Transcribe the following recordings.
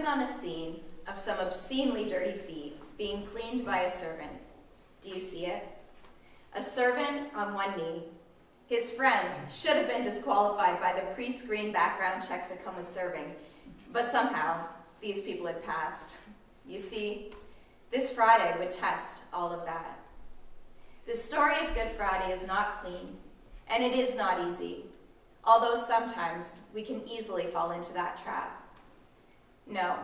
been on a scene of some obscenely dirty feet being cleaned by a servant. Do you see it? A servant on one knee. His friends should have been disqualified by the pre-screened background checks that come with serving, but somehow these people had passed. You see, this Friday would test all of that. The story of Good Friday is not clean, and it is not easy, although sometimes we can easily fall into that trap. No,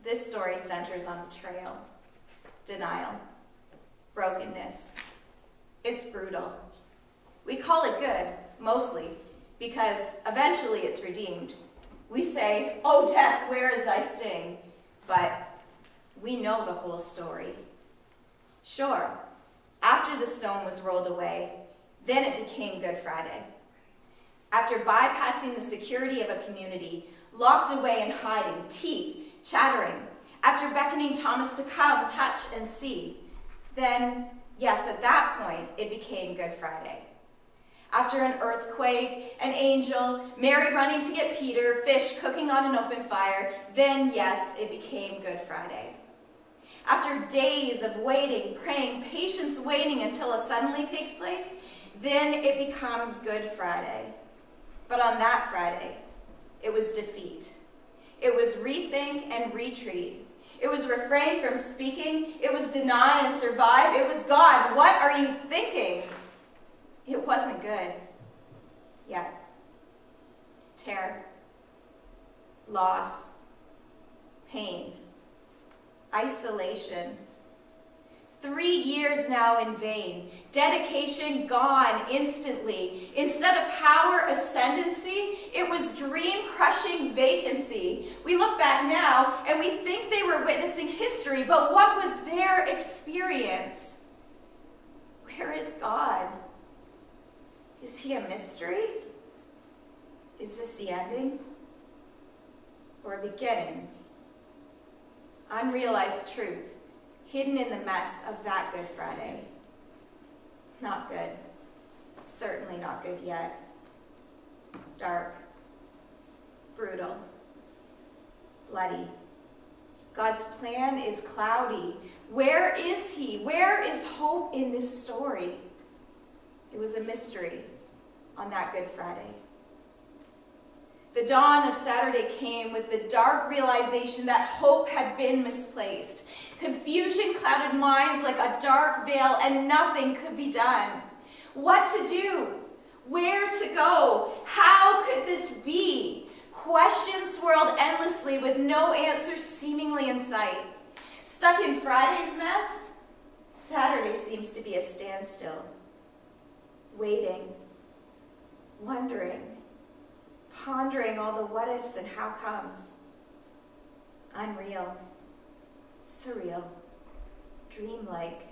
this story centers on betrayal, denial, brokenness. It's brutal. We call it good, mostly, because eventually it's redeemed. We say, "Oh, death, where is thy sting?" But we know the whole story. Sure, after the stone was rolled away, then it became Good Friday. After bypassing the security of a community, locked away in hiding, teeth chattering, after beckoning Thomas to come, touch, and see, then, yes, at that point, it became Good Friday. After an earthquake, an angel, Mary running to get Peter, fish cooking on an open fire, then, yes, it became Good Friday. After days of waiting, praying, patience waning until a suddenly takes place, then it becomes Good Friday. But on that Friday, it was defeat. It was rethink and retreat. It was refrain from speaking. It was deny and survive. It was God, what are you thinking? It wasn't good yet. Terror, loss, pain, isolation. 3 years now in vain. Dedication gone instantly. Instead of power ascendancy, it was dream-crushing vacancy. We look back now and we think they were witnessing history, but what was their experience? Where is God? Is he a mystery? Is this the ending? Or a beginning? Unrealized truth, hidden in the mess of that Good Friday. Not good. Certainly not good yet. Dark. Brutal. Bloody. God's plan is cloudy. Where is he? Where is hope in this story? It was a mystery on that Good Friday. The dawn of Saturday came with the dark realization that hope had been misplaced. Confusion clouded minds like a dark veil, and nothing could be done. What to do? Where to go? How could this be? Questions swirled endlessly with no answers seemingly in sight. Stuck in Friday's mess, Saturday seems to be a standstill. Waiting, wondering, pondering all the what-ifs and how-comes. Unreal, surreal, dreamlike.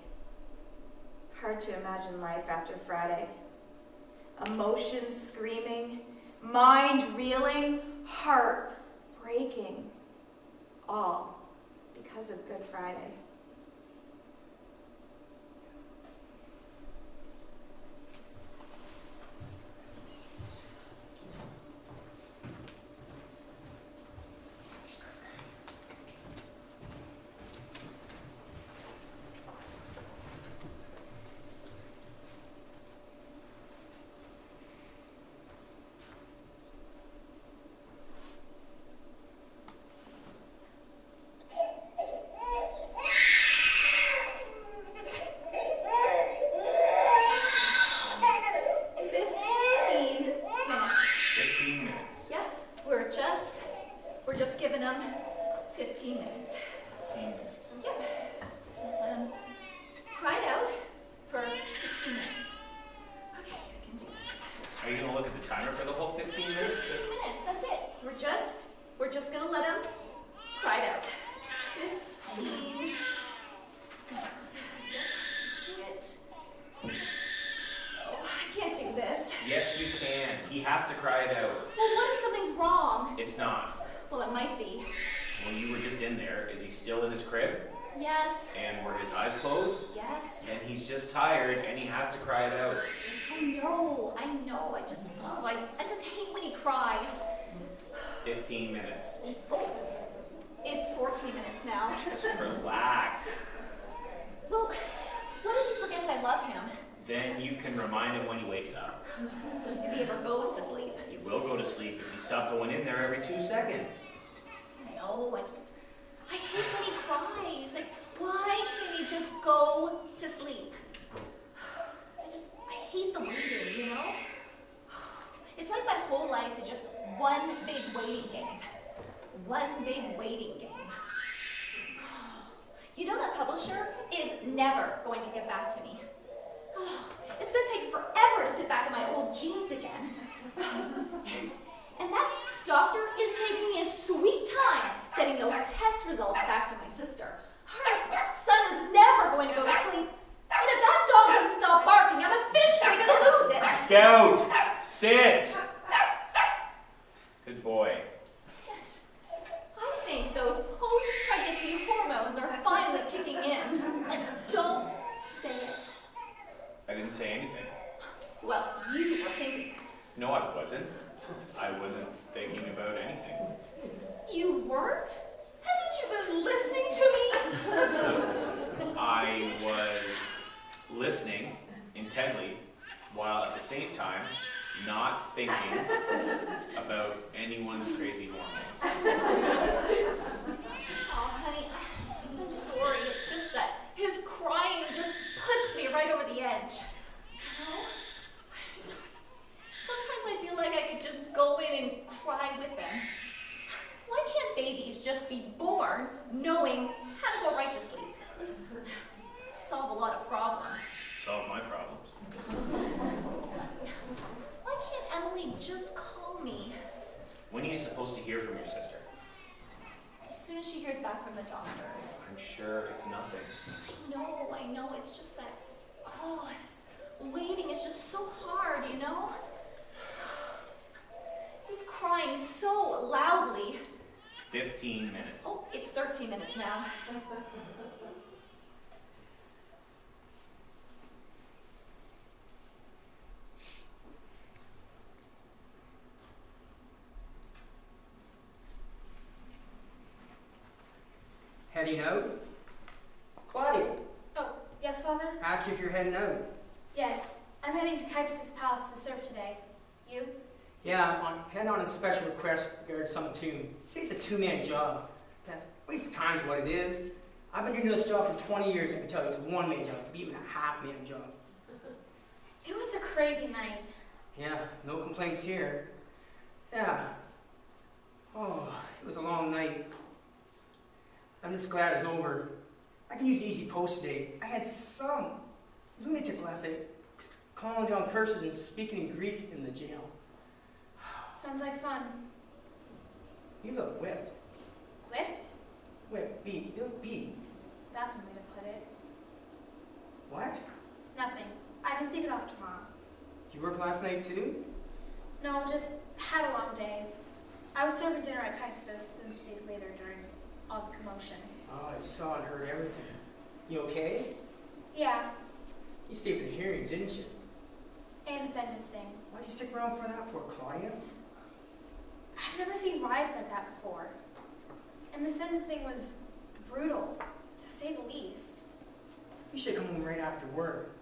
Hard to imagine life after Friday. Emotions screaming, mind reeling, heart breaking. All because of Good Friday. We're just gonna let him cry it out. 15 minutes. Do it. Oh, I can't do this. Yes, you can. He has to cry it out. Well, what if something's wrong? It's not. Well, it might be. Well, you were just in there. Is he still in his crib? Yes. And were his eyes closed? Yes. And he's just tired and he has to cry it out. I know. I just hate when he cries. 15 minutes. Oh, it's 14 minutes now. Just relax. Well, what if he forgets I love him? Then you can remind him when he wakes up. If he ever goes to sleep. He will go to sleep if you stop going in there every 2 seconds. No, I hate when he cries. Like, why can't he just go to sleep? I hate the waiting, you know? It's like my whole life is just one big waiting game. One big waiting game. You know that publisher is never going to get back to me. It's going to take forever to fit back in my old jeans again. And that doctor is taking me a sweet time getting those test results back to my sister. Her son is never going to go to sleep. And if that dog doesn't stop barking, I'm officially going to lose it. Scout, sit. Good boy. I think those post-pregnancy hormones are finally kicking in. Don't say it. I didn't say anything. Well, you were thinking it. No, I wasn't. I wasn't thinking about anything. You weren't? Haven't you been listening to me? I was listening intently while at the same time not thinking about anyone's crazy hormones. Oh, honey, I'm sorry. It's just that his crying just puts me right over the edge. You know? Sometimes I feel like I could just go in and cry with him. Why can't babies just be born knowing how to go right to sleep? Solve a lot of problems. Solve my problems. Why can't Emily just call me? When are you supposed to hear from your sister? As soon as she hears back from the doctor. I'm sure it's nothing. I know, it's just that, this waiting is just so hard, you know? He's crying so loudly. 15 minutes. Oh, it's 13 minutes now. Heading out? Claudia, Oh, yes, Father? ask if you're heading out. Yes. I'm heading to Caiaphas' palace to serve today. You? Yeah, I'm heading on a special request to guard some tomb. See, it's a two-man job. That's at least times what it is. I've been doing this job for 20 years. I can tell you it's a one-man job, even a half-man job. It was a crazy night. Yeah, no complaints here. Yeah. Oh, it was a long night. I'm just glad it's over. I can use the easy post today. I had some lunatic last night calling down curses and speaking in Greek in the jail. Sounds like fun. You look whipped. Whipped? Whipped, beat. You look beat. That's a way to put it. What? Nothing. I can sleep it off tomorrow. You work last night too? No, just had a long day. I was serving dinner at Caiaphas, then stayed later during all the commotion. Oh, I saw and heard everything. You okay? Yeah, You stayed for the hearing, didn't you? and sentencing. Why'd you stick around for that for, Claudia? I've never seen riots like that before. And the sentencing was brutal, to say the least. You should come home right after work.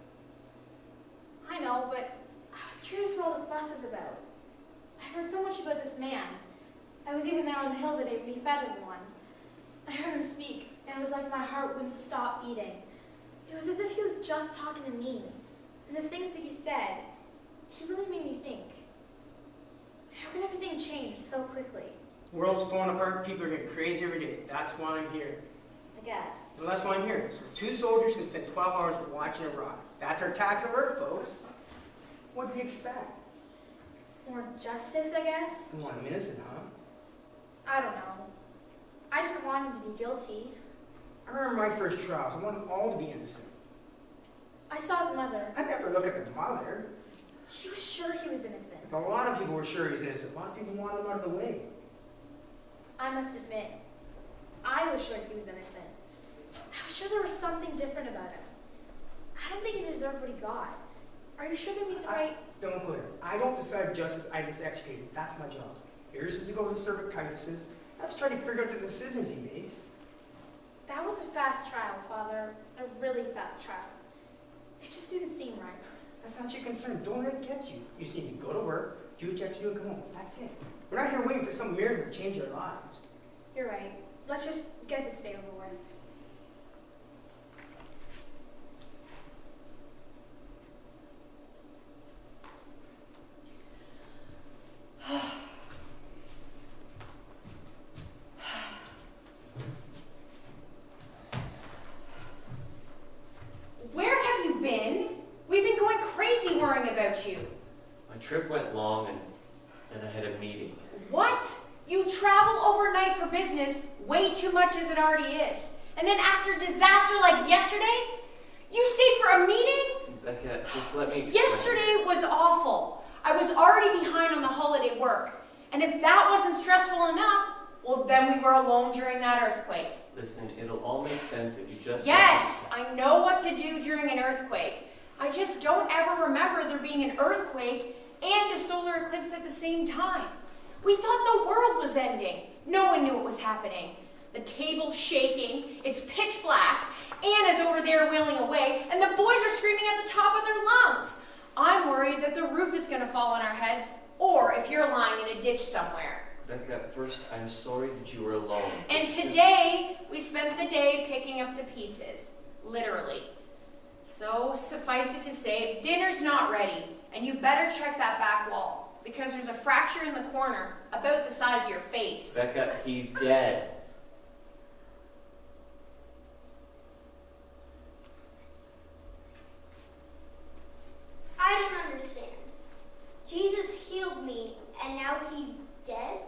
I know, but I was curious what all the fuss is about. I've heard so much about this man. I was even there on the hill the day when he fed everyone. I heard him speak, and it was like my heart wouldn't stop beating. It was as if he was just talking to me. And the things that he said, he really made me think. How could everything change so quickly? The world's falling apart, people are getting crazy every day. That's why I'm here. I guess. Well, that's why I'm here. So 2 soldiers can spend 12 hours watching a rock. That's our tax at work, folks. What do you expect? More justice, I guess? You want him innocent, huh? I don't know. I didn't want him to be guilty. I remember my first trials. I wanted them all to be innocent. I saw his mother. I never look at the mother. She was sure he was innocent. Because a lot of people were sure he was innocent. A lot of people wanted him out of the way. I must admit, I was sure he was innocent. I was sure there was something different about him. I don't think he deserved what he got. Are you sure they made the right... Don't put it. I don't decide justice, I just execute it. That's my job. Yours is to go to serve at Caiaphas. Let's try to figure out the decisions he makes. That was a fast trial, Father. A really fast trial. It just didn't seem right. That's not your concern. Don't let it get you. You just need to go to work, do what you have to do, and come home. That's it. We're not here waiting for some miracle to change our lives. You're right. Let's just get this day over with. Where have you been? We've been going crazy worrying about you. My trip went long and then I had a meeting. What? You travel overnight for business way too much as it already is. And then after a disaster like yesterday, you stayed for a meeting? Becca, just let me explain. Yesterday was awful. I was already behind on the holiday work. And if that wasn't stressful enough, well, then we were alone during that earthquake. Listen, it'll all make sense if you just... Yes, I know what to do during an earthquake. I just don't ever remember there being an earthquake and a solar eclipse at the same time. We thought the world was ending. No one knew it was happening. The table's shaking, it's pitch black, Anna's over there wailing away, and the boys are screaming at the top of their lungs. I'm worried that the roof is gonna fall on our heads, or if you're lying in a ditch somewhere. Becca, first, I'm sorry that you were alone. And It's just- today, we spent the day picking up the pieces, literally. So, suffice it to say, dinner's not ready, and you better check that back wall, because there's a fracture in the corner, about the size of your face. Becca, he's dead. I don't understand. Jesus healed me, and now he's dead?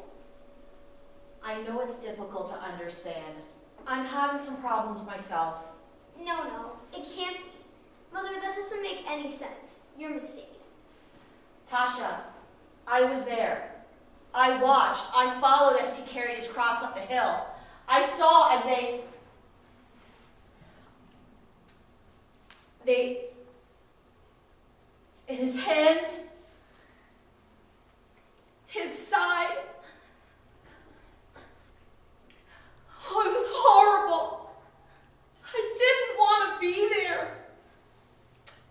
I know it's difficult to understand. I'm having some problems myself. No, it can't be. Mother, that doesn't make any sense. You're mistaken. Tasha, I was there. I watched. I followed as he carried his cross up the hill. I saw as they in his hands, his side. Oh, it was horrible. I didn't want to be there.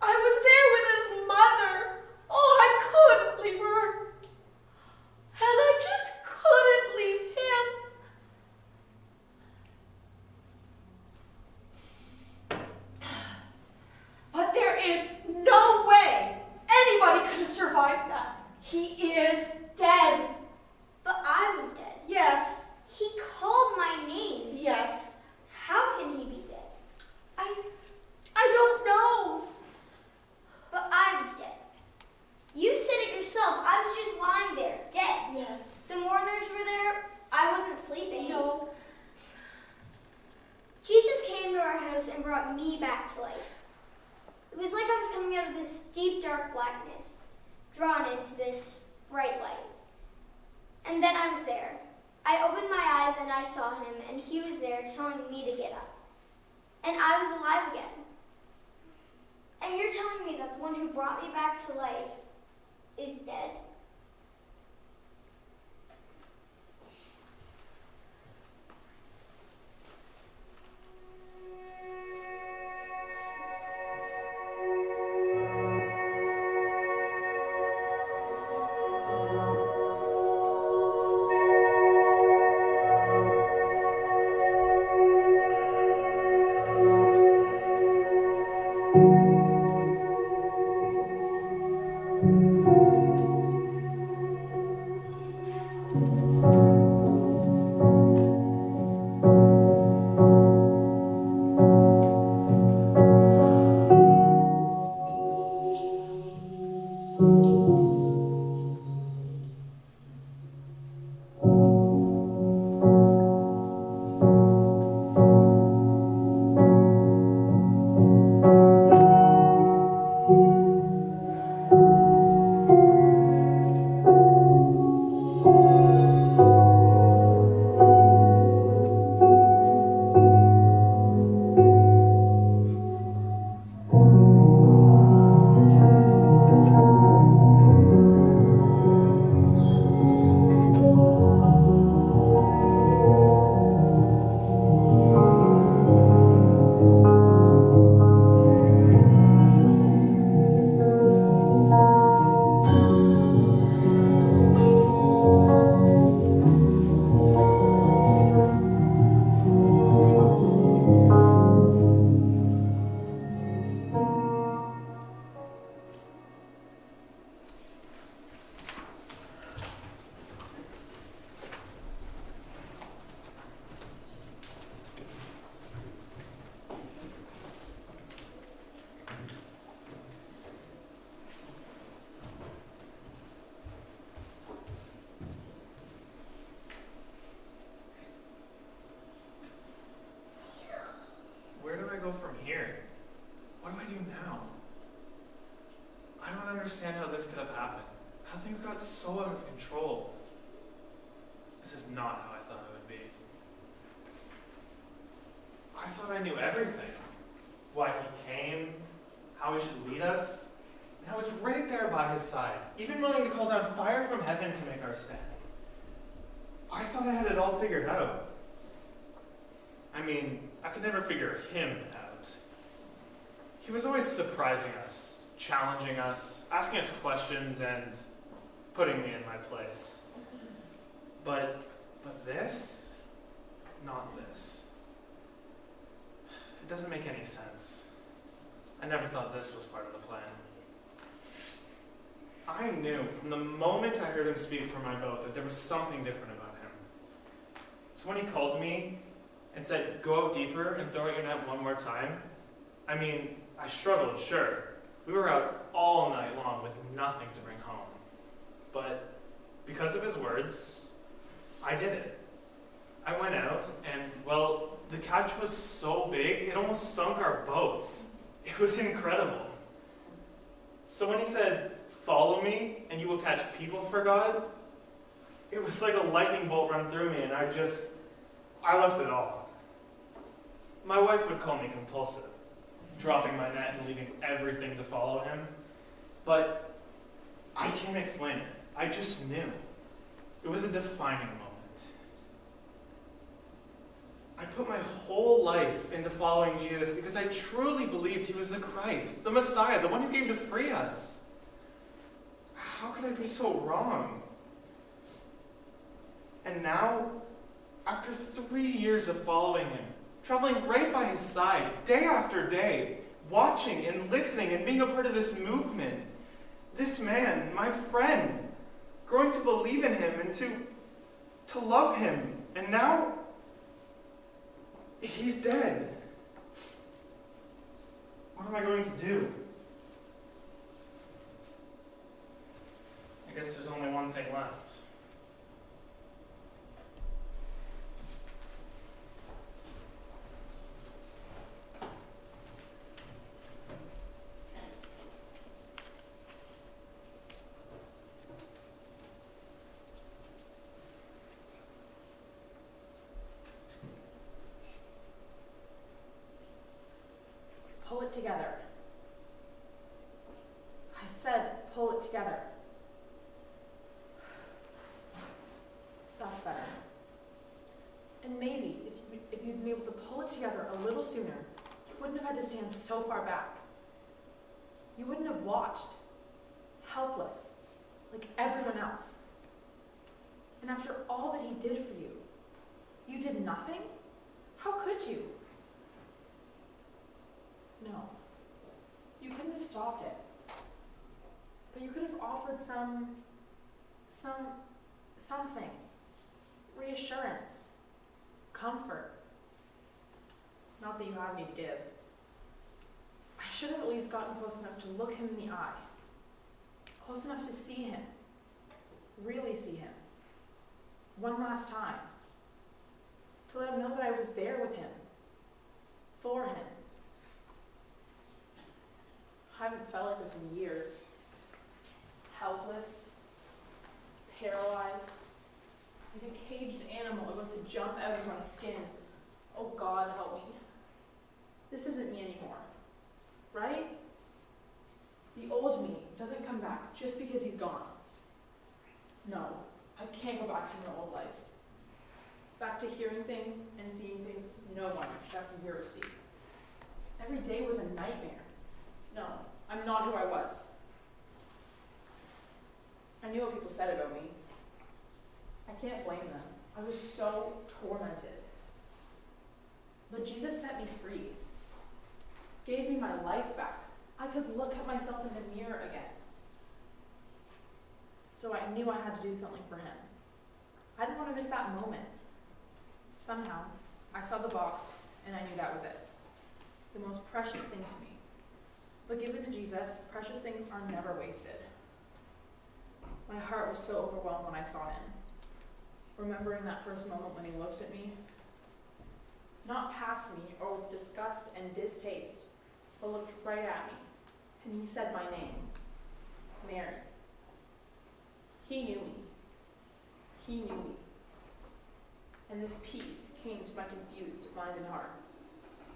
I was there with his mother. Oh, I couldn't leave her. And I just couldn't leave him. But there is no way anybody could have survived that. He is dead. But I was dead. Yes, He called my name. yes. How can he be dead? I don't know. But I was dead. You said it yourself. I was just lying there, dead. Yes. The mourners were there. I wasn't sleeping. No. Jesus came to our house and brought me back to life. It was like I was coming out of this deep, dark blackness, drawn into this bright light. And then I was there. I opened my eyes and I saw him, and he was there telling me to get up. And I was alive again. And you're telling me that the one who brought me back to life is dead? understand how this could have happened. How things got so out of control. This is not how I thought it would be. I thought I knew everything. Why he came, how he should lead us. And I was right there by his side, even willing to call down fire from heaven to make our stand. I thought I had it all figured out. I mean, I could never figure him out. He was always surprising us, challenging us, asking us questions, and putting me in my place. But this? Not this. It doesn't make any sense. I never thought this was part of the plan. I knew from the moment I heard him speak from my boat that there was something different about him. So when he called me and said, "Go out deeper and throw out your net one more time," I mean, I struggled, sure. We were out all night long with nothing to bring home. But because of his words, I did it. I went out and, well, the catch was so big, it almost sunk our boats. It was incredible. So when he said, "Follow me and you will catch people for God," it was like a lightning bolt run through me, and I left it all. My wife would call me compulsive, dropping my net and leaving everything to follow him. But I can't explain it. I just knew. It was a defining moment. I put my whole life into following Jesus because I truly believed he was the Christ, the Messiah, the one who came to free us. How could I be so wrong? And now, after 3 years of following him, traveling right by his side, day after day, watching and listening and being a part of this movement, this man, my friend, growing to believe in him and to love him, and now he's dead. What am I going to do? I guess there's only one thing left. Pull it together. I said, pull it together. That's better. And maybe, if you'd been able to pull it together a little sooner, you wouldn't have had to stand so far back. You wouldn't have watched, helpless, like everyone else. And after all that he did for you, you did nothing? How could you? No. You couldn't have stopped it. But you could have offered something. Reassurance. Comfort. Not that you have any to give. I should have at least gotten close enough to look him in the eye. Close enough to see him. Really see him. One last time. To let him know that I was there with him. For him. I haven't felt like this in years. Helpless, paralyzed, like a caged animal about to jump out of my skin. Oh God, help me. This isn't me anymore, right? The old me doesn't come back just because he's gone. No, I can't go back to my old life. Back to hearing things and seeing things no one should have to hear or see. Every day was a nightmare. No, I'm not who I was. I knew what people said about me. I can't blame them. I was so tormented. But Jesus set me free. Gave me my life back. I could look at myself in the mirror again. So I knew I had to do something for him. I didn't want to miss that moment. Somehow, I saw the box and I knew that was it. The most precious thing to me. But given to Jesus, precious things are never wasted. My heart was so overwhelmed when I saw him. Remembering that first moment when he looked at me, not past me or with disgust and distaste, but looked right at me, and he said my name. this peace came to my confused mind and heart.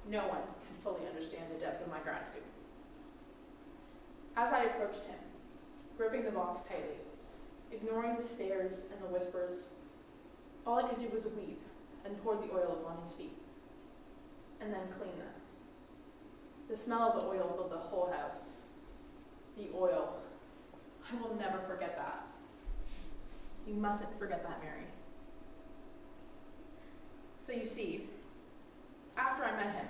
No one can fully understand the depth of my gratitude. As I approached him, gripping the box tightly, ignoring the stares and the whispers, all I could do was weep and pour the oil upon his feet, and then clean them. The smell of the oil filled the whole house. The oil. I will never forget that. You mustn't forget that, Mary. So you see, after I met him,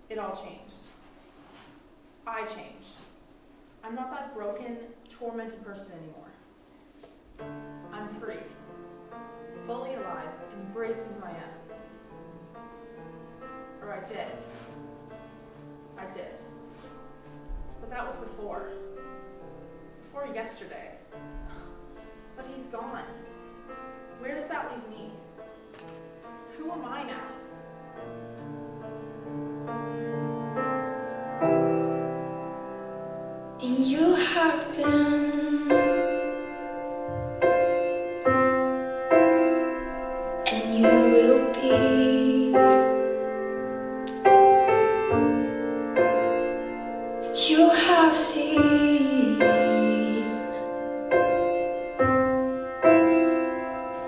it all changed. I changed. I'm not that broken, tormented person anymore. I'm free, fully alive, embracing who I am. Or I did. I did. But that was before yesterday. But he's gone. Where does that leave me? Who am I now? And you have been, and you will be. You have seen,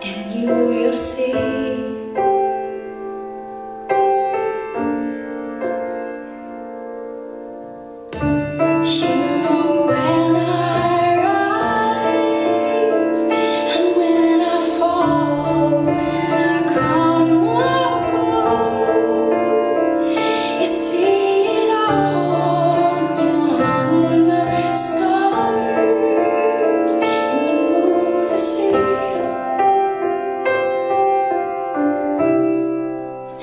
and you will see.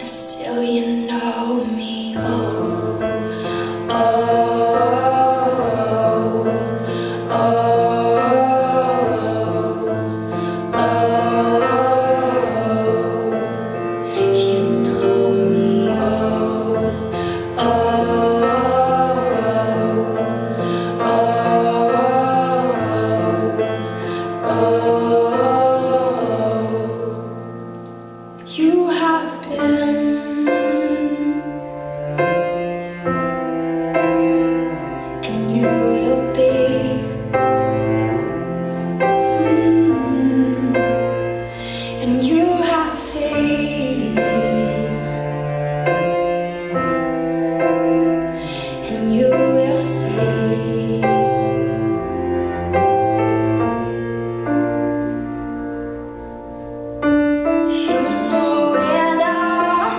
Still you know me, oh, you know me, you have been, and you will be. And you have seen, and you will see. You know when I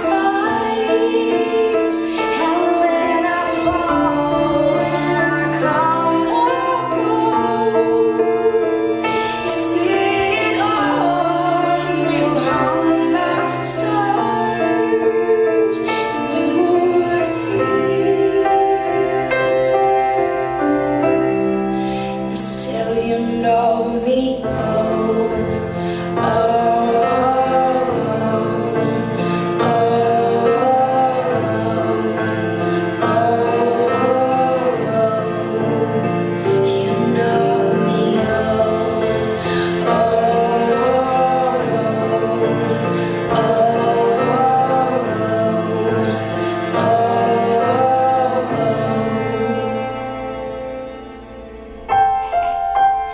rise and when I fall, when I come or go. You see it all, you hung the stars, and you move the sea. And still you know me, you know me,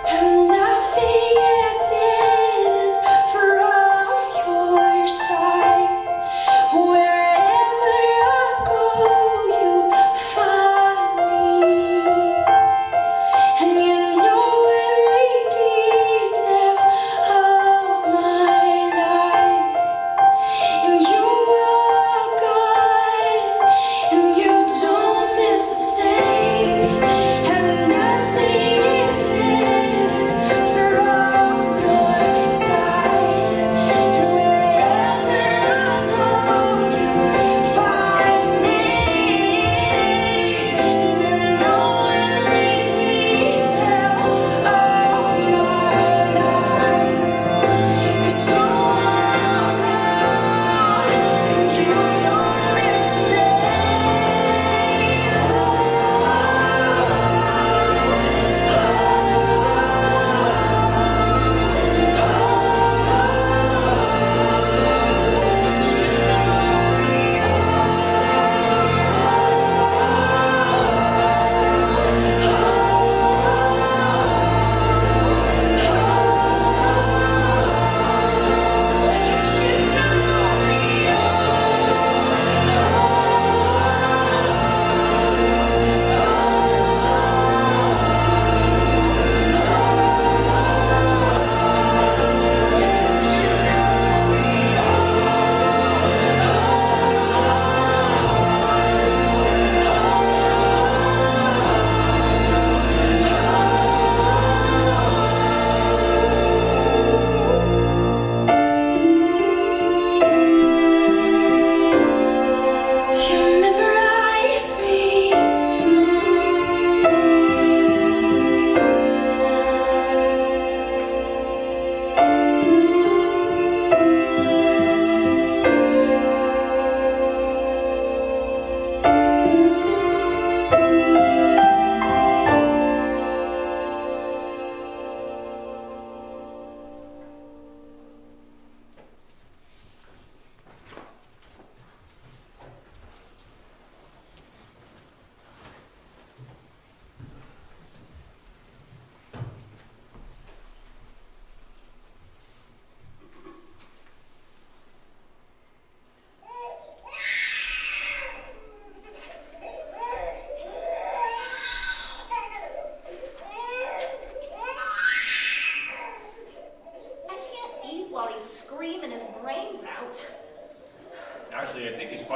and nothing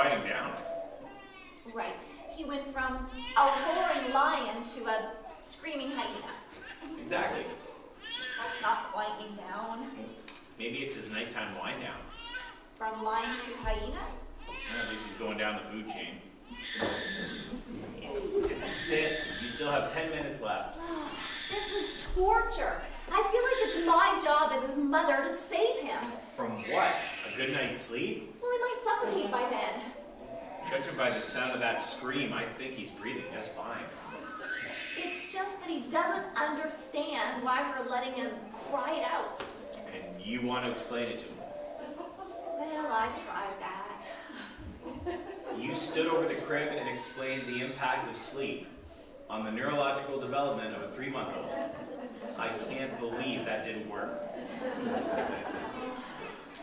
quieting down. Right. He went from a roaring lion to a screaming hyena. Exactly. That's not quieting down. Maybe it's his nighttime wind down. From lion to hyena? Well, at least he's going down the food chain. Sit. You still have 10 minutes left. This is torture. I feel like it's my job as his mother to save him. From what? A good night's sleep? Well, he might suffocate by then. Judging by the sound of that scream, I think he's breathing just fine. It's just that he doesn't understand why we're letting him cry it out. And you want to explain it to him. Well, I tried that. You stood over the crib and explained the impact of sleep on the neurological development of a 3-month-old. I can't believe that didn't work.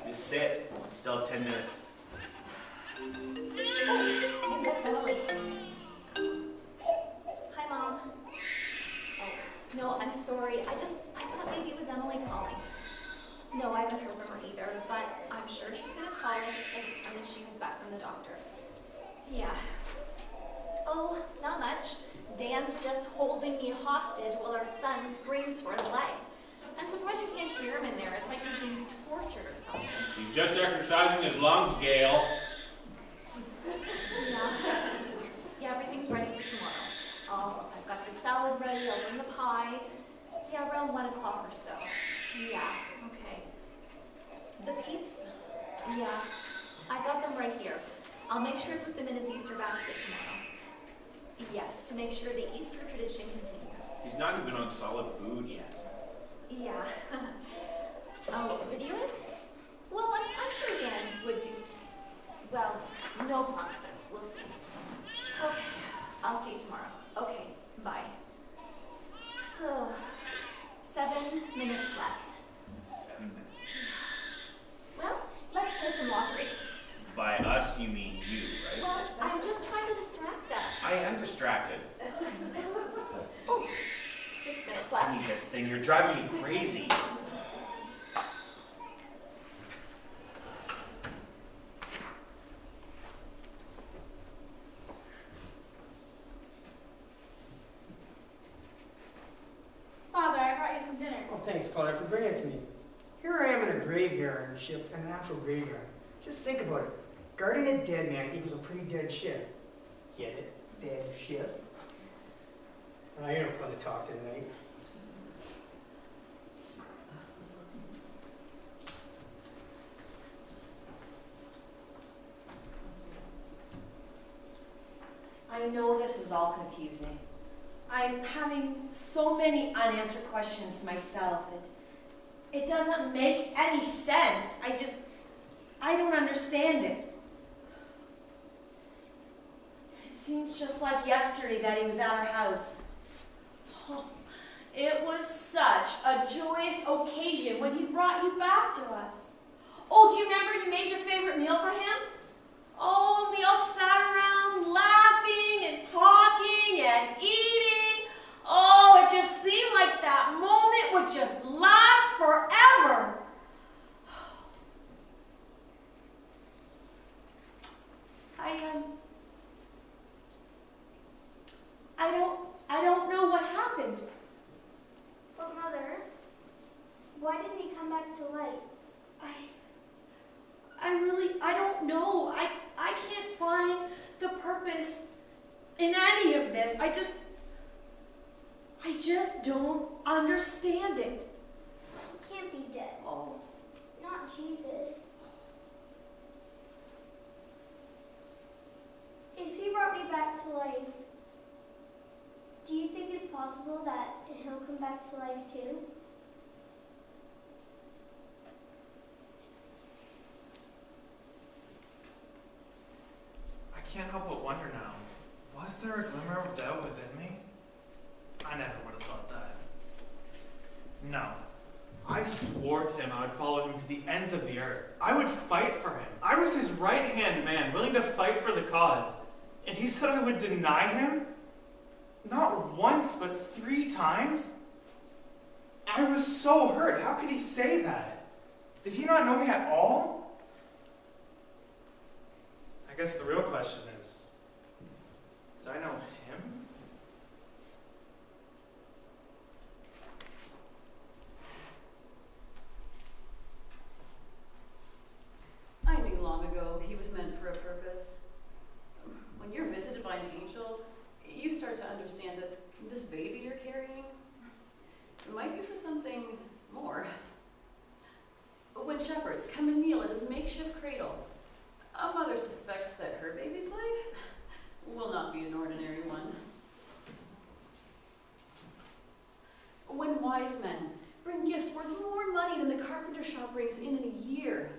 Just sit. You still have 10 minutes. Oh, that's Emily. Hi, Mom. Oh, no, I'm sorry. I thought maybe it was Emily calling. No, I haven't heard from her either, but I'm sure she's gonna call us as soon as she comes back from the doctor. Yeah. Oh, not much. Dan's just holding me hostage while our son screams for his life. I'm surprised you can't hear him in there. It's like he's being tortured or something. He's just exercising his lungs, Gail. Yeah, everything's ready for tomorrow. I've got the salad ready, I'll bring the pie. Yeah, around 1 o'clock or so. Yeah, okay. The peeps? Yeah, I got them right here. I'll make sure to put them in his Easter basket tomorrow. Yes, to make sure the Easter tradition continues. He's not even on solid food yet. Yeah. Oh, video it? Well, I'm sure Dan would do. Well, no promises. We'll see. Okay, I'll see you tomorrow. Okay, bye. 7 minutes left. 7 minutes. Well, let's play some lottery. By us, you mean you, right? Well, I'm just trying to distract us. I am distracted. Oh, 6 minutes I left. need this thing. You're driving me crazy. Father, I brought you some dinner. Oh, thanks, Claudia, for bringing it to me. Here I am in a graveyard ship, an actual graveyard. Just think about it. Guarding a dead man equals a pretty dead ship. Get it? Dead ship. You're no fun to talk to tonight. I know this is all confusing. I'm having so many unanswered questions myself. It doesn't make any sense. I don't understand it. It seems just like yesterday that he was at our house. Oh, it was such a joyous occasion when he brought you back to us. Oh, do you remember you made your favorite meal for him? Oh, and we all sat around laughing and talking and eating. Oh, it just seemed like that moment would just last forever. I don't know what happened. But Mother, why didn't he come back to life? I don't know. I can't find the purpose in any of this. I just don't understand it. He can't be dead. Oh. Not Jesus. If he brought me back to life, do you think it's possible that he'll come back to life too? I can't help but wonder now, was there a glimmer of doubt within me? I never would have thought that. No. I swore to him I would follow him to the ends of the earth. I would fight for him. I was his right-hand man, willing to fight for the cause. And he said I would deny him? Not once, but 3 times? I was so hurt. How could he say that? Did he not know me at all? I guess the real question is, did I know him? I knew long ago he was meant for a purpose. When you're visited by an angel, you start to understand that this baby you're carrying, it might be for something more. When shepherds come and kneel at his makeshift cradle, a mother suspects that her baby's life will not be an ordinary one. When wise men bring gifts worth more money than the carpenter shop brings in a year,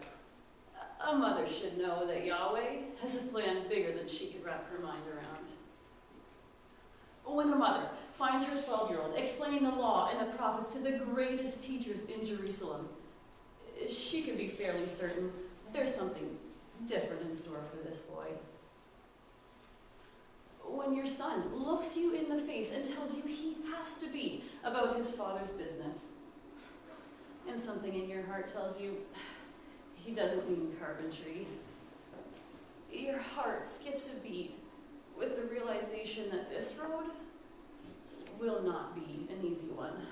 a mother should know that Yahweh has a plan bigger than she could wrap her mind around. When a mother finds her 12-year-old explaining the law and the prophets to the greatest teachers in Jerusalem, she can be fairly certain there's something different in store for this boy. When your son looks you in the face and tells you he has to be about his father's business, and something in your heart tells you he doesn't mean carpentry, your heart skips a beat with the realization that this road will not be an easy one.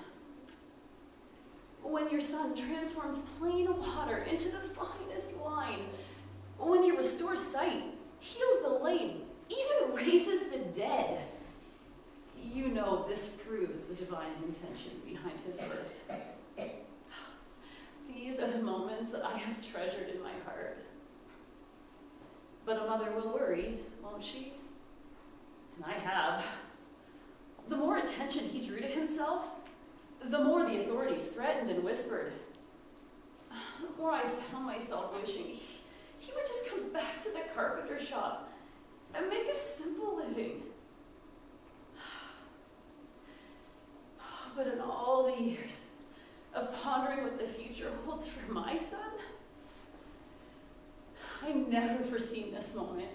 When your son transforms plain water into the finest wine, when he restores sight, heals the lame, even raises the dead, you know this proves the divine intention behind his birth. These are the moments that I have treasured in my heart. But a mother will worry, won't she? And I have. The more attention he drew to himself, the more the authorities threatened and whispered. The more I found myself wishing he would just come back to the carpenter shop and make a simple living. But in all the years of pondering what the future holds for my son, I never foreseen this moment.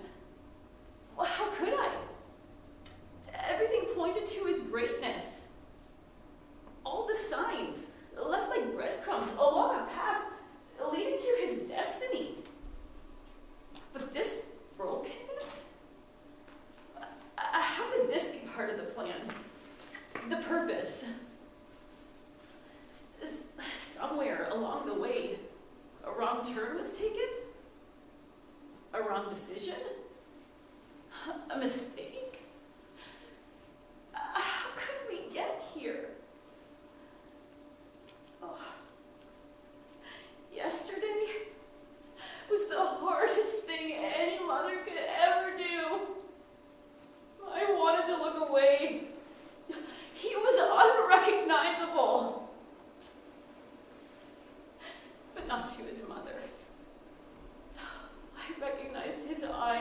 Well, how could I? Everything pointed to his greatness. All the signs left like breadcrumbs along a path leading to his destiny. But this brokenness? How could this be part of the plan? The purpose? Somewhere along the way, a wrong turn was taken? A wrong decision? A mistake? How could we get here? Oh. Yesterday was the hardest thing any mother could ever do. I wanted to look away. He was unrecognizable. But not to his mother. I recognized his eyes.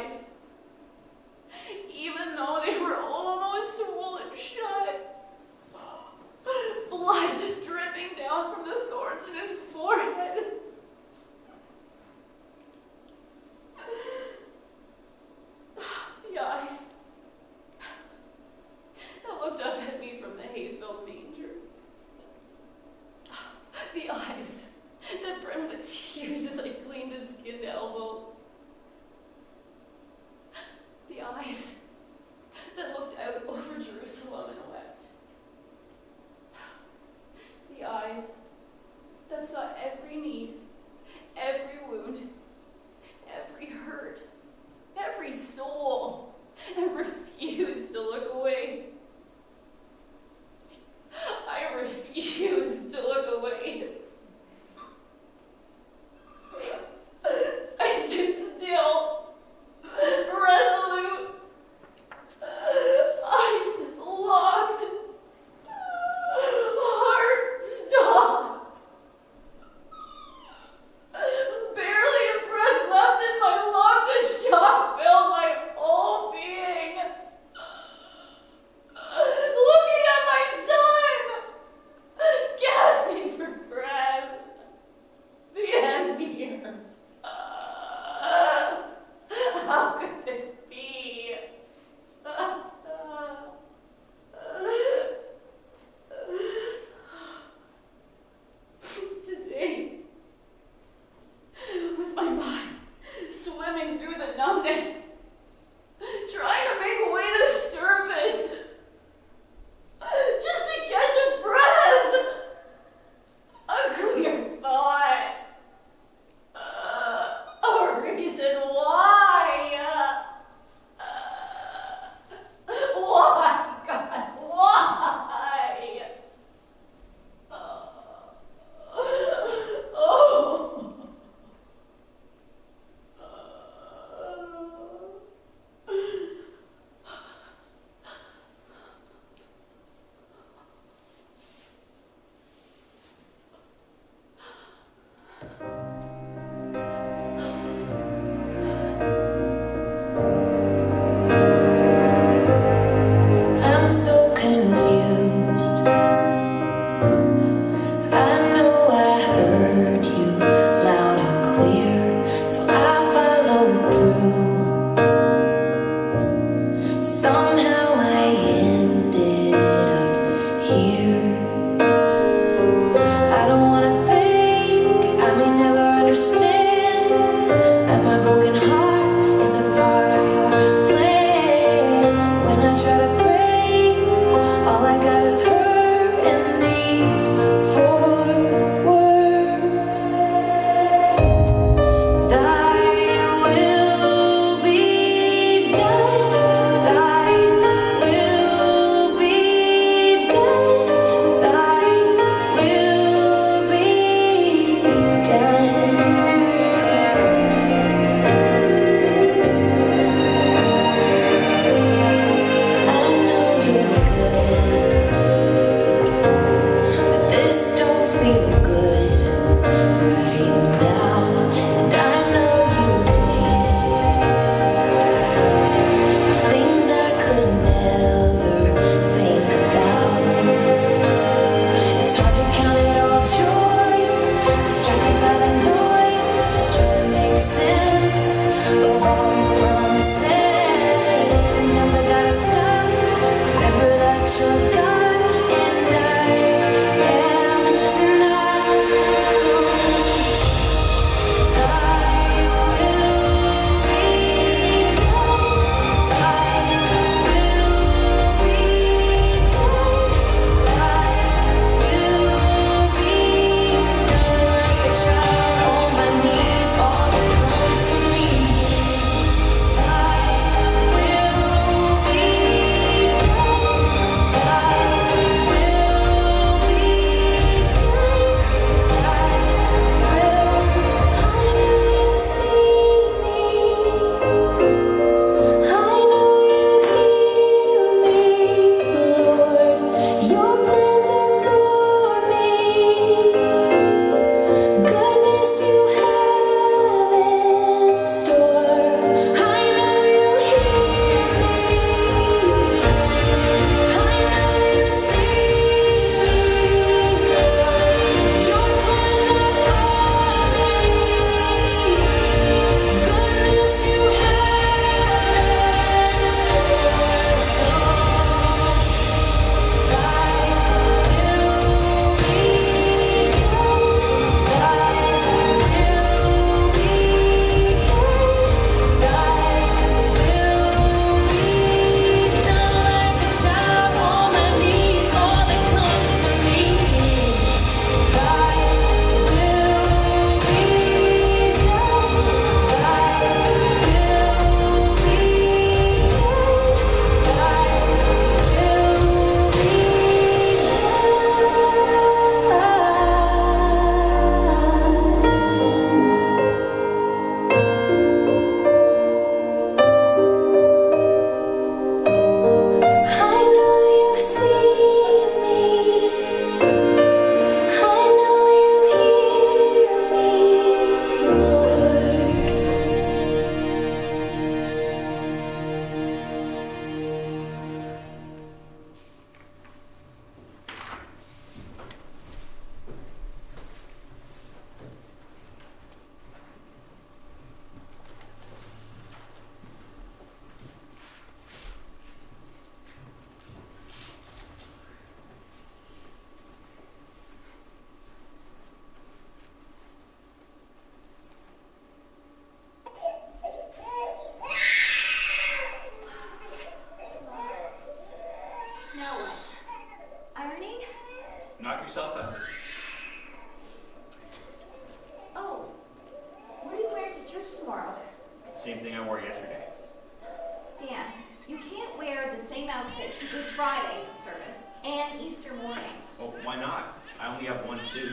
Friday service and Easter morning. Well, why not? I only have one suit.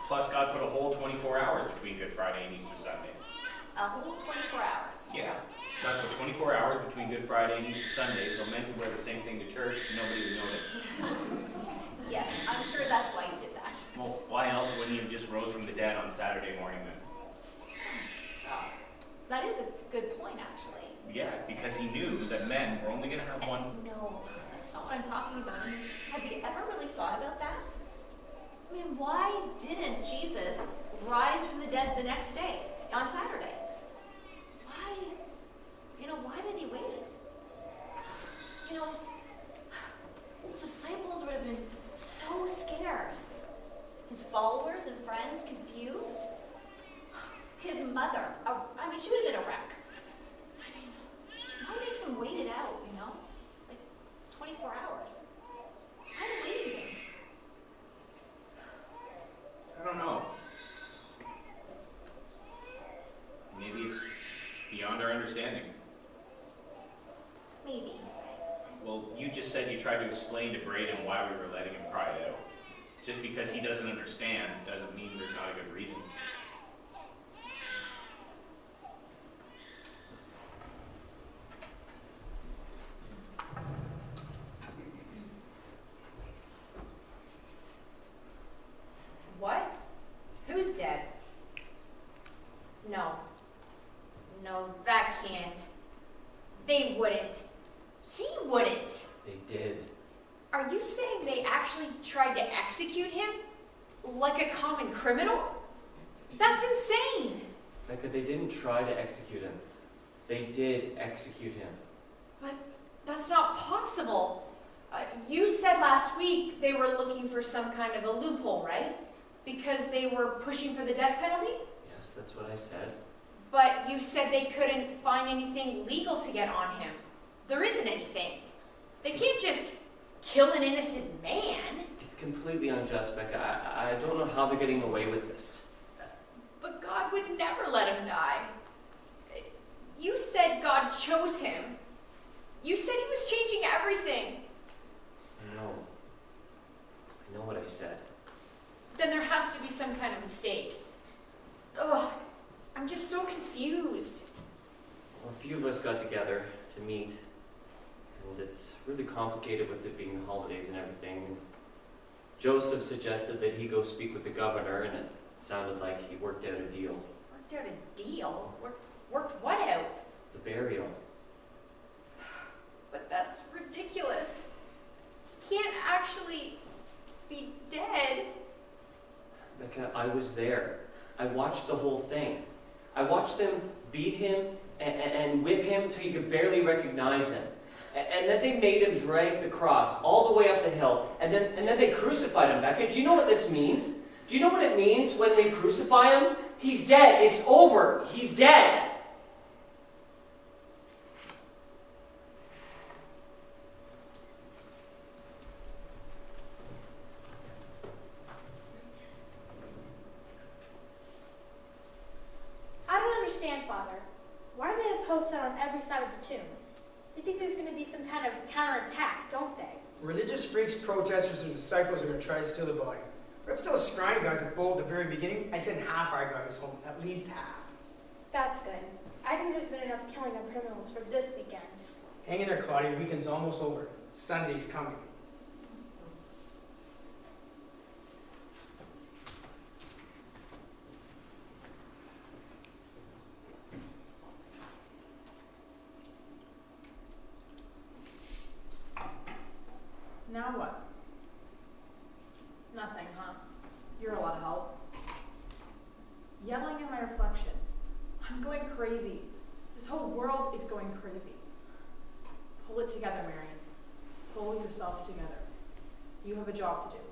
Plus, God put a whole 24 hours between Good Friday and Easter Sunday. A whole 24 hours. Yeah. God put 24 hours between Good Friday and Easter Sunday, so men could wear the same thing to church and nobody would notice. Yes, I'm sure that's why you did that. Well, why else wouldn't you have just rose from the dead on Saturday morning then? Oh, that is a good point, actually. Yeah, because he knew that men were only going to have one. No, that's not what I'm talking about. Have you ever really thought about that? I mean, why didn't Jesus rise from the dead the next day, on Saturday? Why, why did he wait? His disciples would have been so scared. His followers and friends confused. His mother, she would have been a wreck. Why make them wait it out, Like 24 hours? Why the waiting game? I don't know. Maybe it's beyond our understanding. Maybe. Well, you just said you tried to explain to Braden why we were letting him cry it out. Just because he doesn't understand doesn't mean there's not a good reason. What? Who's dead? No. No, that can't. They wouldn't. He wouldn't. They did. Are you saying they actually tried to execute him? Like a common criminal? That's insane! Becca, they didn't try to execute him. They did execute him. But that's not possible. You said last week they were looking for some kind of a loophole, right? Because they were pushing for the death penalty? Yes, that's what I said. But you said they couldn't find anything legal to get on him. There isn't anything. They can't just kill an innocent man. It's completely unjust, Becca. I don't know how they're getting away with this. But God would never let him die. You said God chose him. You said he was changing everything. I know. I know what I said. Then there has to be some kind of mistake. Ugh, I'm just so confused. Well, a few of us got together to meet, and it's really complicated with it being the holidays and everything. And Joseph suggested that he go speak with the governor, and it sounded like he worked out a deal. Worked out a deal? Worked what out? The burial. But that's ridiculous. He can't actually be dead. Becca, I was there. I watched the whole thing. I watched them beat him and whip him till you could barely recognize him. And then they made him drag the cross all the way up the hill. And then they crucified him, Becca. Do you know what this means? Do you know what it means when they crucify him? He's dead. It's over. He's dead. I don't understand, Father. Why do they have posts out on every side of the tomb? They think there's going to be some kind of counterattack, don't they? Religious freaks, protesters, and disciples are going to try to steal the body. But if those shrine guys are bold at the very beginning, I sent half our guys home, at least half. That's good. I think there's been enough killing of criminals for this weekend. Hang in there, Claudia. Weekend's almost over. Sunday's coming. Now what? Nothing, huh? You're a lot of help. Yelling at my reflection. I'm going crazy. This whole world is going crazy. Pull it together, Marion. Pull yourself together. You have a job to do.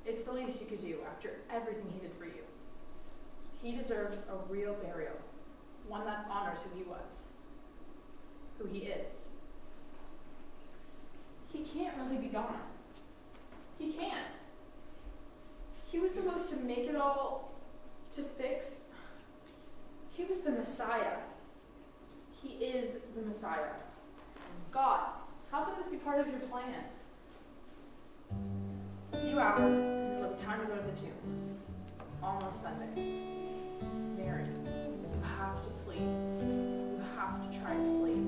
It's the least you could do after everything he did for you. He deserves a real burial. One that honors who he was. Who he is. He can't really be gone. He can't. He was supposed to make it all, to fix. He was the Messiah. He is the Messiah. God How can this be part of your plan? A few hours, and it'll be time to go to the tomb. Almost Sunday. Mary, you have to sleep. You have to try to sleep.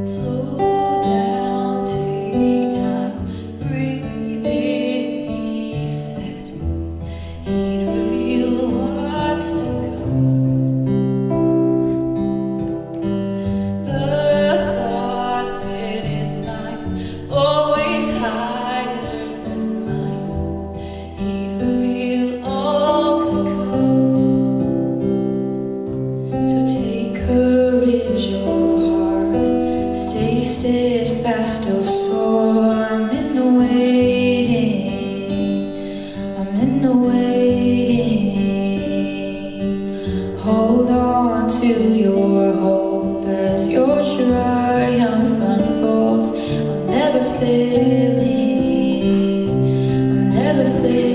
Slow down, take time, breathe in, he said. He'd reveal what's to come. The thoughts in his mind, always higher than mine. He'd reveal all to come. So take courage, oh heart, stay steadfast, oh soul. I'm in the waiting, I'm in the waiting. Hold on to your hope as your triumph unfolds. I'm never failing, I'm never failing.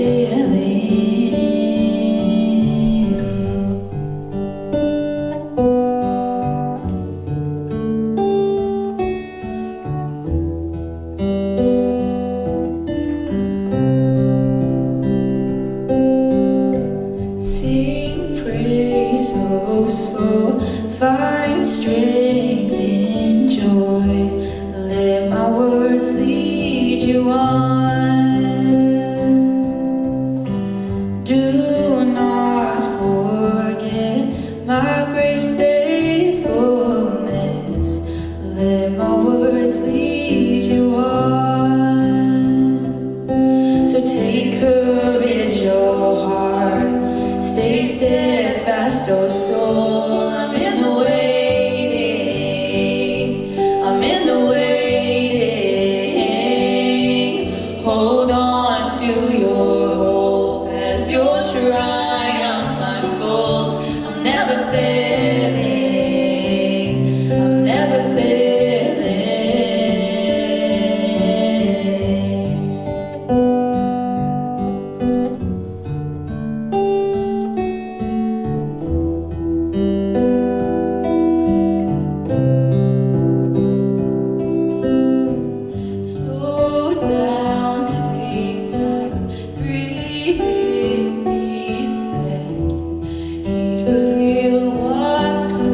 Sing praise, oh soul, find strength in joy. Let my words lead you on. Do not forget my great faithfulness. Let my words lead you on. So take courage, oh heart, stay steadfast, oh soul. I'm in the waiting, I'm in the waiting. Hold on to your hope as your triumph unfolds. I'm never failing, I'm never failing. Slow down, take time, breathe in, he said. He'd reveal what's to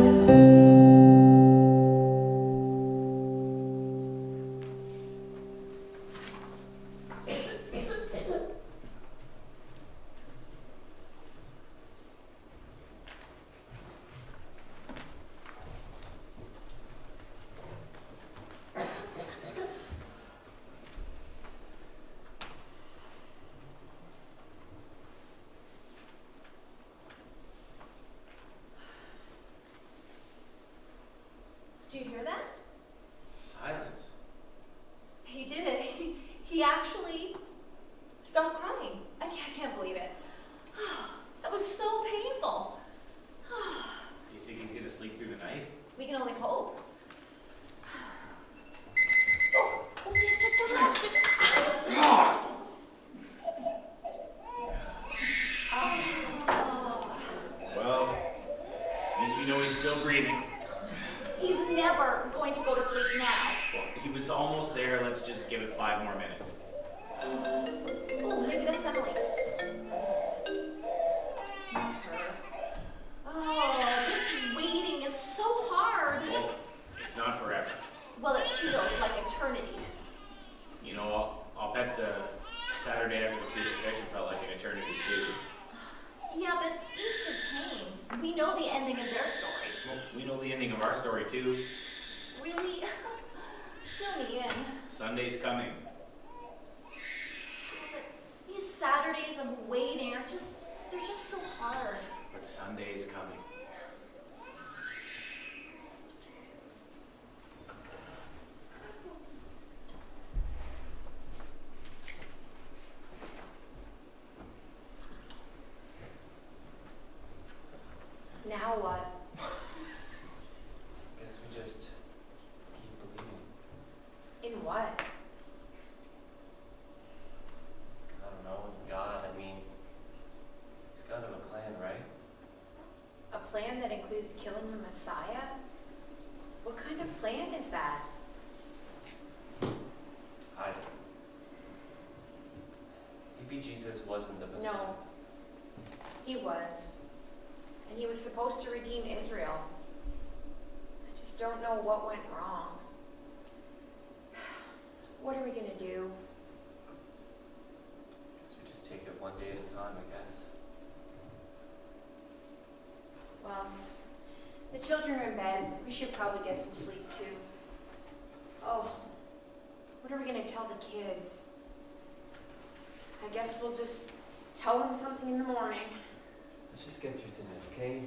Do you hear that? Silence. He did it. He actually stopped crying. I can't believe it. That was so painful. Do you think he's gonna sleep through the night? We can only hope. Well, at least we know he's still breathing. He's never going to go to sleep now. Well, he was almost there. Let's just give it 5 more minutes. Oh, maybe that's Emily. It's not her. Oh, this waiting is so hard. Well, it's not forever. Well, it feels like eternity. You know, I'll bet the Saturday after the crucifixion felt like an eternity too. Yeah, but Easter came. We know the ending of their story. Well, we know the ending of our story too. Really? Fill me in. Sunday's coming. These Saturdays of waiting are they're just so hard. But Sunday's coming. Now what? Guess we just what? I don't know, God, I mean, he's got to have a plan, right? A plan that includes killing the Messiah? What kind of plan is that? Maybe Jesus wasn't the Messiah. No. He was. And he was supposed to redeem Israel. I just don't know what went wrong. What are we going to do? Guess we just take it one day at a time, I guess. Well, the children are in bed. We should probably get some sleep too. Oh, what are we going to tell the kids? I guess we'll just tell them something in the morning. Let's just get through tonight, okay?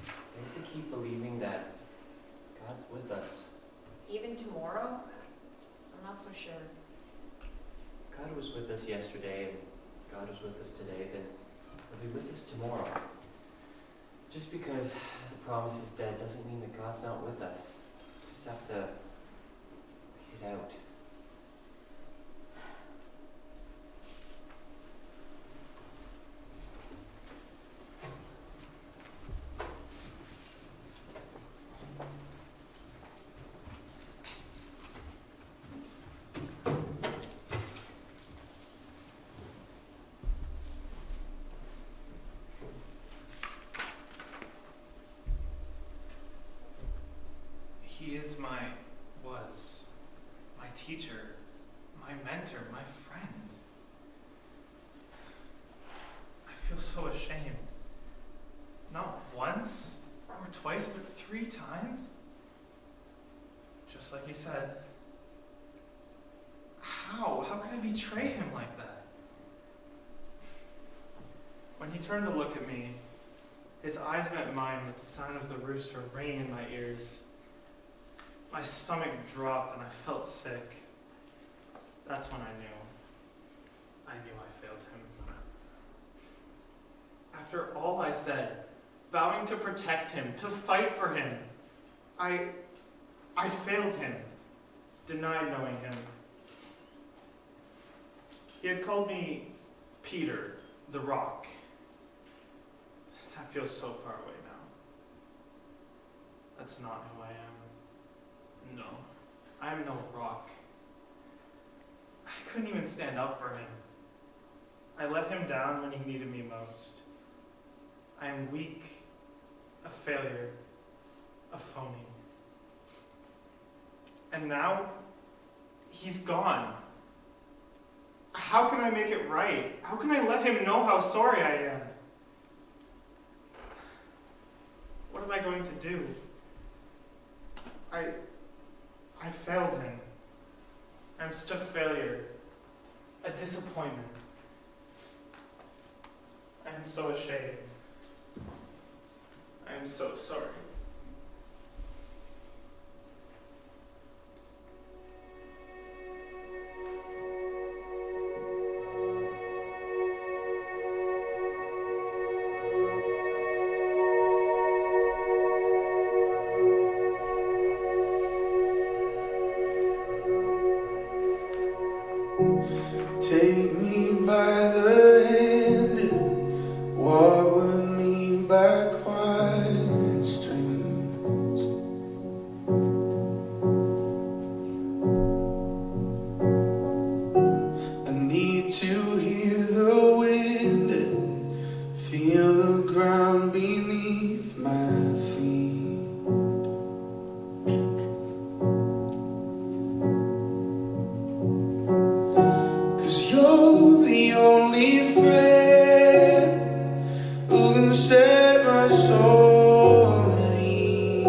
We have to keep believing that God's with us. Even tomorrow? I'm not so sure. God was with us yesterday, and God was with us today, then he'll be with us tomorrow. Just because the promise is dead doesn't mean that God's not with us. We just have to wait it out. He is was my teacher, my mentor, my friend. I feel so ashamed. Not once or twice, but 3 times. Just like he said. How? How could I betray him like that? When he turned to look at me, his eyes met mine with the sound of the rooster ringing in my ears. My stomach dropped and I felt sick. That's when I knew I failed him. After all I said, vowing to protect him, to fight for him, I failed him, denied knowing him. He had called me Peter, the Rock. That feels so far away now. That's not who I am. No, I'm no rock. I couldn't even stand up for him. I let him down when he needed me most. I am weak, a failure, a phony. And now, he's gone. How can I make it right? How can I let him know how sorry I am? What am I going to do? I failed him. I'm such a failure, a disappointment. I am so ashamed. I am so sorry. Take me by the hand and walk with me by quiet streams. I need to hear the wind and feel the ground beneath my feet. You're the only friend who can set my soul at ease.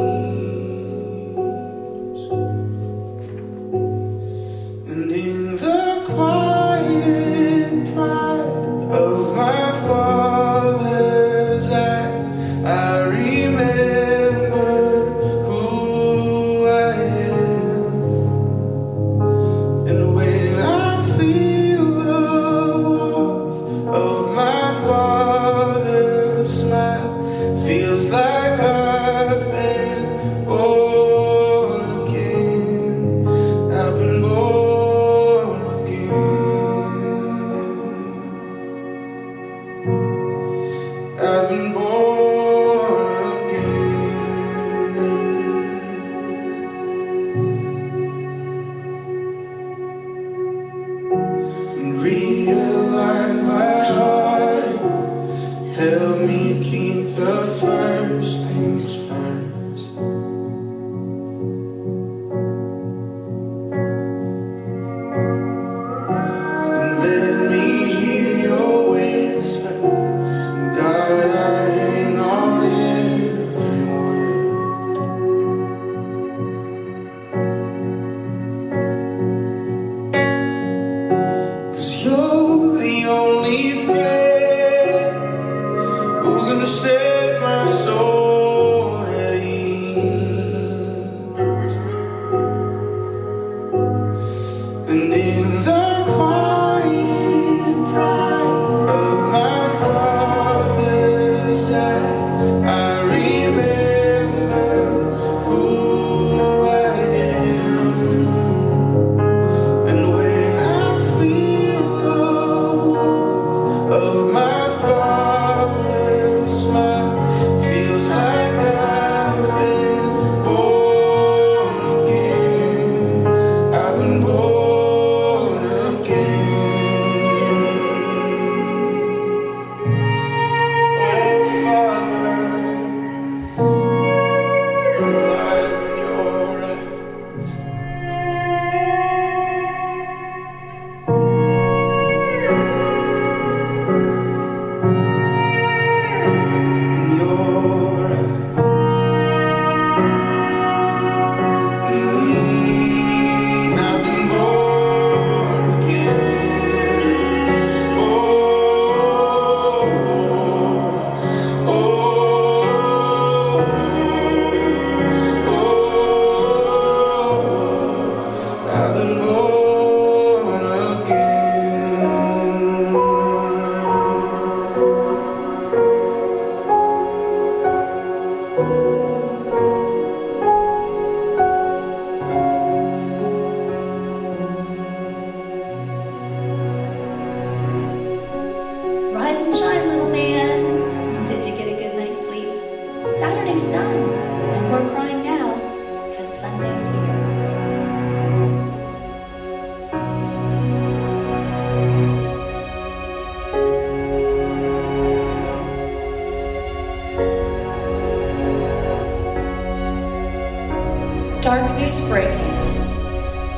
And in the quiet pride of my father's eyes, I remember who I am. And when I feel the warmth of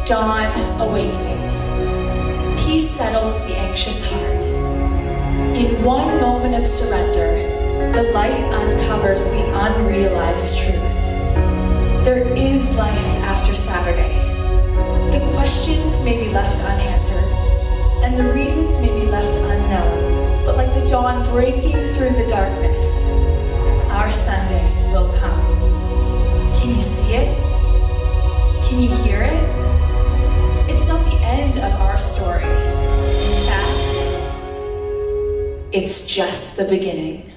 Dawn awakening. Peace settles the anxious heart. In one moment of surrender, the light uncovers the unrealized truth. There is life after Saturday. The questions may be left unanswered, and the reasons may be left unknown, but like the dawn breaking through the darkness, our Sunday will come. Can you see it? Can you hear it? It's not the end of our story. In fact, it's just the beginning.